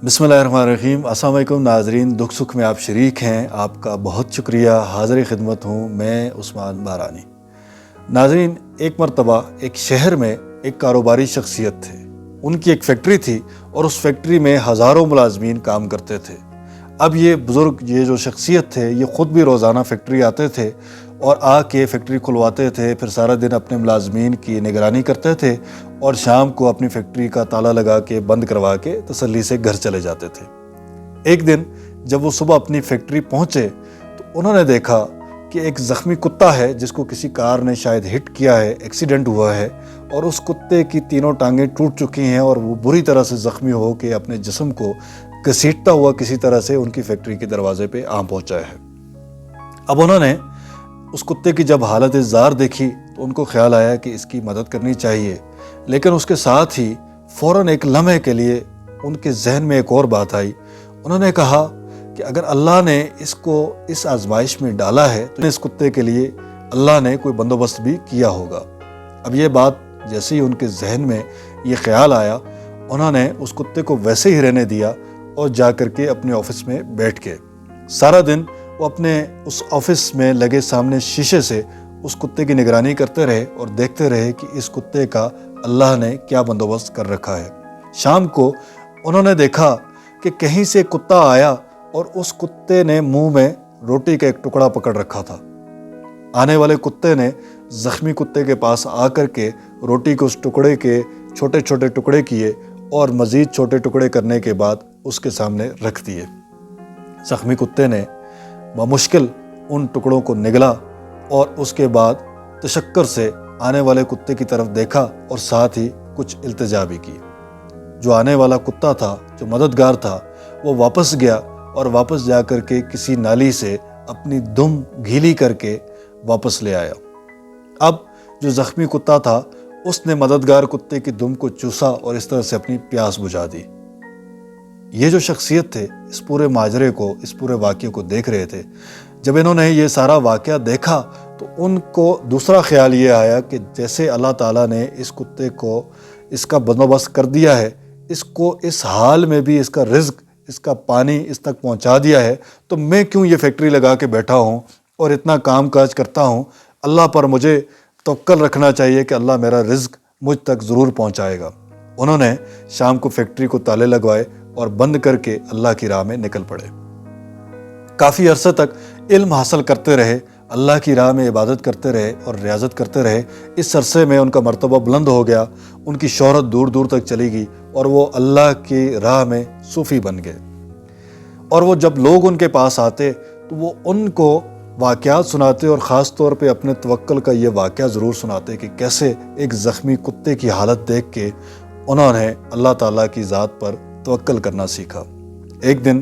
بسم اللہ الرحمن الرحیم۔ السلام علیکم ناظرین، دکھ سکھ میں آپ شریک ہیں، آپ کا بہت شکریہ، حاضر خدمت ہوں میں عثمان بارانی۔ ناظرین، ایک مرتبہ ایک شہر میں ایک کاروباری شخصیت تھے۔ ان کی ایک فیکٹری تھی اور اس فیکٹری میں ہزاروں ملازمین کام کرتے تھے۔ اب یہ بزرگ، یہ جو شخصیت تھے، یہ خود بھی روزانہ فیکٹری آتے تھے اور آ کے فیکٹری کھلواتے تھے، پھر سارا دن اپنے ملازمین کی نگرانی کرتے تھے اور شام کو اپنی فیکٹری کا تالا لگا کے بند کروا کے تسلی سے گھر چلے جاتے تھے۔ ایک دن جب وہ صبح اپنی فیکٹری پہنچے تو انہوں نے دیکھا کہ ایک زخمی کتا ہے جس کو کسی کار نے شاید ہٹ کیا ہے، ایکسیڈنٹ ہوا ہے، اور اس کتے کی تینوں ٹانگیں ٹوٹ چکی ہیں اور وہ بری طرح سے زخمی ہو کے اپنے جسم کو گھسیٹتا ہوا کسی طرح سے ان کی فیکٹری کے دروازے پہ آ پہنچا ہے۔ اب انہوں نے اس کتے کی جب حالت زار دیکھی تو ان کو خیال آیا کہ اس کی مدد کرنی چاہیے، لیکن اس کے ساتھ ہی فوراً ایک لمحے کے لیے ان کے ذہن میں ایک اور بات آئی۔ انہوں نے کہا کہ اگر اللہ نے اس کو اس آزمائش میں ڈالا ہے تو اس کتے کے لیے اللہ نے کوئی بندوبست بھی کیا ہوگا۔ اب یہ بات جیسے ہی ان کے ذہن میں یہ خیال آیا، انہوں نے اس کتے کو ویسے ہی رہنے دیا اور جا کر کے اپنے آفس میں بیٹھ گئے۔ سارا دن وہ اپنے اس آفس میں لگے سامنے شیشے سے اس کتے کی نگرانی کرتے رہے اور دیکھتے رہے کہ اس کتے کا اللہ نے کیا بندوبست کر رکھا ہے۔ شام کو انہوں نے دیکھا کہ کہیں سے کتا آیا اور اس کتے نے منہ میں روٹی کا ایک ٹکڑا پکڑ رکھا تھا۔ آنے والے کتے نے زخمی کتے کے پاس آ کر کے روٹی کے اس ٹکڑے کے چھوٹے چھوٹے ٹکڑے کیے اور مزید چھوٹے ٹکڑے کرنے کے بعد اس کے سامنے رکھ دیے۔ زخمی کتے نے بمشکل ان ٹکڑوں کو نگلا اور اس کے بعد تشکر سے آنے والے کتے کی طرف دیکھا اور ساتھ ہی کچھ التجا بھی کی۔ جو آنے والا کتا تھا، جو مددگار تھا، وہ واپس گیا اور واپس جا کر کے کسی نالی سے اپنی دم گیلی کر کے واپس لے آیا۔ اب جو زخمی کتا تھا اس نے مددگار کتے کی دم کو چوسا اور اس طرح سے اپنی پیاس بجھا دی۔ یہ جو شخصیت تھے اس پورے ماجرے کو، اس پورے واقعے کو دیکھ رہے تھے۔ جب انہوں نے یہ سارا واقعہ دیکھا تو ان کو دوسرا خیال یہ آیا کہ جیسے اللہ تعالیٰ نے اس کتے کو اس کا بندوبست کر دیا ہے، اس کو اس حال میں بھی اس کا رزق، اس کا پانی اس تک پہنچا دیا ہے، تو میں کیوں یہ فیکٹری لگا کے بیٹھا ہوں اور اتنا کام کاج کرتا ہوں؟ اللہ پر مجھے توکل رکھنا چاہیے کہ اللہ میرا رزق مجھ تک ضرور پہنچائے گا۔ انہوں نے شام کو فیکٹری کو تالے لگوائے اور بند کر کے اللہ کی راہ میں نکل پڑے۔ کافی عرصے تک علم حاصل کرتے رہے، اللہ کی راہ میں عبادت کرتے رہے اور ریاضت کرتے رہے۔ اس عرصے میں ان کا مرتبہ بلند ہو گیا، ان کی شہرت دور دور تک چلی گئی اور وہ اللہ کی راہ میں صوفی بن گئے۔ اور وہ جب لوگ ان کے پاس آتے تو وہ ان کو واقعات سناتے اور خاص طور پہ اپنے توکل کا یہ واقعہ ضرور سناتے کہ کیسے ایک زخمی کتے کی حالت دیکھ کے انہوں نے اللہ تعالیٰ کی ذات پر توکل کرنا سیکھا۔ ایک دن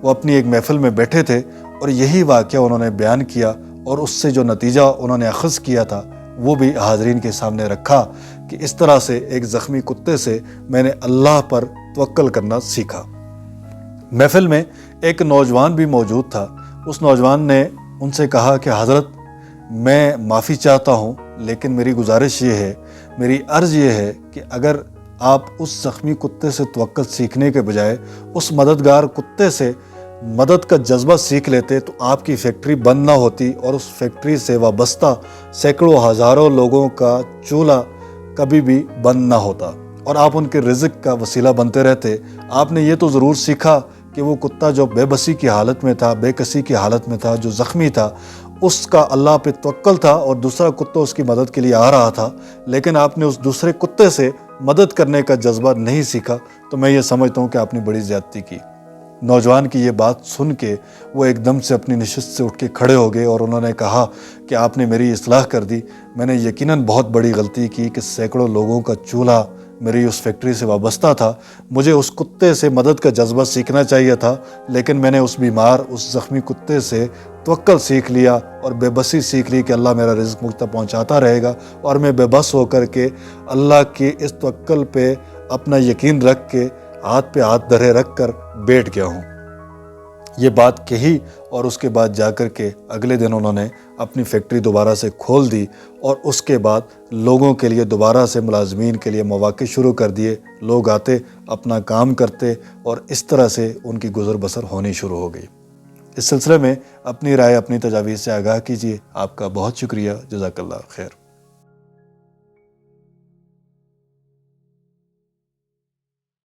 وہ اپنی ایک محفل میں بیٹھے تھے اور یہی واقعہ انہوں نے بیان کیا اور اس سے جو نتیجہ انہوں نے اخذ کیا تھا وہ بھی حاضرین کے سامنے رکھا کہ اس طرح سے ایک زخمی کتے سے میں نے اللہ پر توکل کرنا سیکھا۔ محفل میں ایک نوجوان بھی موجود تھا۔ اس نوجوان نے ان سے کہا کہ حضرت، میں معافی چاہتا ہوں، لیکن میری گزارش یہ ہے، میری عرض یہ ہے کہ اگر آپ اس زخمی کتے سے توکل سیکھنے کے بجائے اس مددگار کتے سے مدد کا جذبہ سیکھ لیتے تو آپ کی فیکٹری بند نہ ہوتی اور اس فیکٹری سے وابستہ سینکڑوں ہزاروں لوگوں کا چولہا کبھی بھی بند نہ ہوتا اور آپ ان کے رزق کا وسیلہ بنتے رہتے۔ آپ نے یہ تو ضرور سیکھا کہ وہ کتا جو بے بسی کی حالت میں تھا، بے کسی کی حالت میں تھا، جو زخمی تھا، اس کا اللہ پہ توکل تھا اور دوسرا کتا اس کی مدد کے لیے آ رہا تھا، لیکن آپ نے اس دوسرے کتے سے مدد کرنے کا جذبہ نہیں سیکھا، تو میں یہ سمجھتا ہوں کہ آپ نے بڑی زیادتی کی۔ نوجوان کی یہ بات سن کے وہ ایک دم سے اپنی نشست سے اٹھ کے کھڑے ہو گئے اور انہوں نے کہا کہ آپ نے میری اصلاح کر دی۔ میں نے یقیناً بہت بڑی غلطی کی کہ سینکڑوں لوگوں کا چولہا میری اس فیکٹری سے وابستہ تھا۔ مجھے اس کتے سے مدد کا جذبہ سیکھنا چاہیے تھا، لیکن میں نے اس بیمار، اس زخمی کتے سے توکل سیکھ لیا اور بے بسی سیکھ لی کہ اللہ میرا رزق مجھ تک پہنچاتا رہے گا، اور میں بے بس ہو کر کے اللہ کے اس توکل پہ اپنا یقین رکھ کے ہاتھ پہ ہاتھ دھرے رکھ کر بیٹھ گیا ہوں۔ یہ بات کہی اور اس کے بعد جا کر کے اگلے دن انہوں نے اپنی فیکٹری دوبارہ سے کھول دی اور اس کے بعد لوگوں کے لیے دوبارہ سے ملازمین کے لیے مواقع شروع کر دیے. لوگ آتے اپنا کام کرتے اور اس طرح سے ان کی گزر بسر ہونی شروع ہو گئی. اس سلسلے میں اپنی رائے اپنی تجاویز سے آگاہ کیجیے. آپ کا بہت شکریہ. جزاک اللہ خیر.